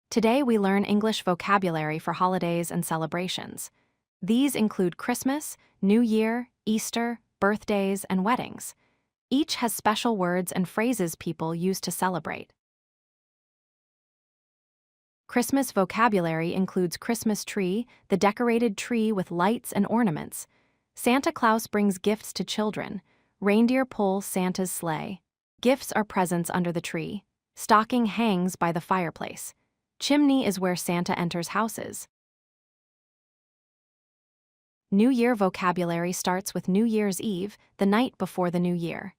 Today we learn English vocabulary for holidays and celebrations. These include Christmas, New Year, Easter, birthdays, and weddings. Each has special words and phrases people use to celebrate. Christmas vocabulary includes Christmas tree, the decorated tree with lights and ornaments. Santa Claus brings gifts to children. Reindeer pull Santa's sleigh. Gifts are presents under the tree. Stocking hangs by the fireplace. Chimney is where Santa enters houses. New Year vocabulary starts with New Year's Eve, the night before the New Year.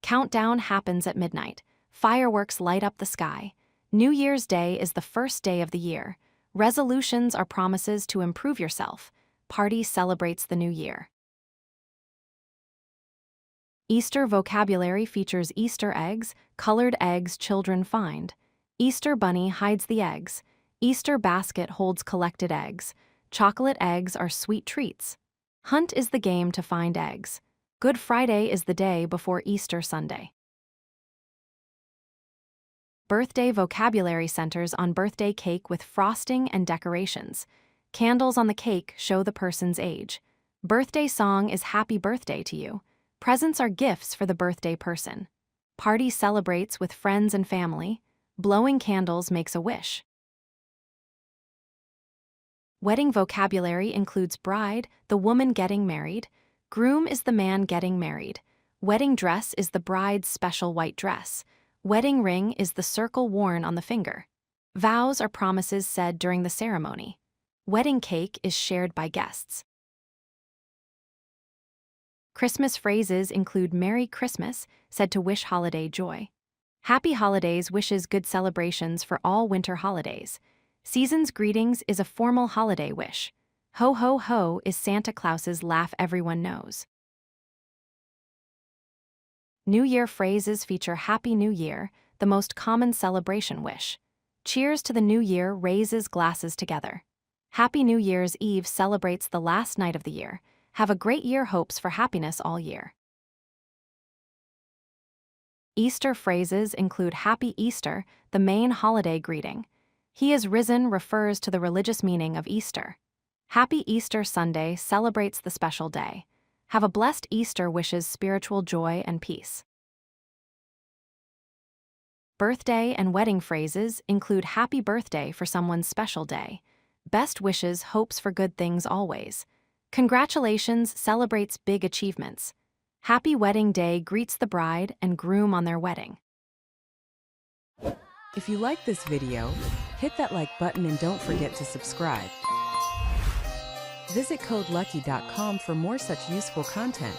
Countdown happens at midnight. Fireworks light up the sky. New Year's Day is the first day of the year. Resolutions are promises to improve yourself. Party celebrates the new year. Easter vocabulary features Easter eggs, colored eggs children find. Easter bunny hides the eggs. Easter basket holds collected eggs. Chocolate eggs are sweet treats. Hunt is the game to find eggs. Good Friday is the day before Easter Sunday. Birthday vocabulary centers on birthday cake with frosting and decorations. Candles on the cake show the person's age. Birthday song is Happy Birthday to you. Presents are gifts for the birthday person. Party celebrates with friends and family. Blowing candles makes a wish. Wedding vocabulary includes bride, the woman getting married. Groom is the man getting married. Wedding dress is the bride's special white dress. Wedding ring is the circle worn on the finger. Vows are promises said during the ceremony. Wedding cake is shared by guests. Christmas phrases include Merry Christmas, said to wish holiday joy. Happy Holidays wishes good celebrations for all winter holidays. Season's greetings is a formal holiday wish. Ho ho ho is Santa Claus's laugh everyone knows. New Year phrases feature Happy New Year, the most common celebration wish. Cheers to the New Year raises glasses together. Happy New Year's Eve celebrates the last night of the year. Have a great year hopes for happiness all year. Easter phrases include Happy Easter, the main holiday greeting. He is risen refers to the religious meaning of Easter. Happy Easter Sunday celebrates the special day. Have a blessed Easter wishes spiritual joy and peace. Birthday and wedding phrases include Happy Birthday for someone's special day. Best wishes hopes for good things always. Congratulations celebrates big achievements. Happy Wedding Day greets the bride and groom on their wedding. If you like this video, hit that like button and don't forget to subscribe. Visit codelucky.com for more such useful content.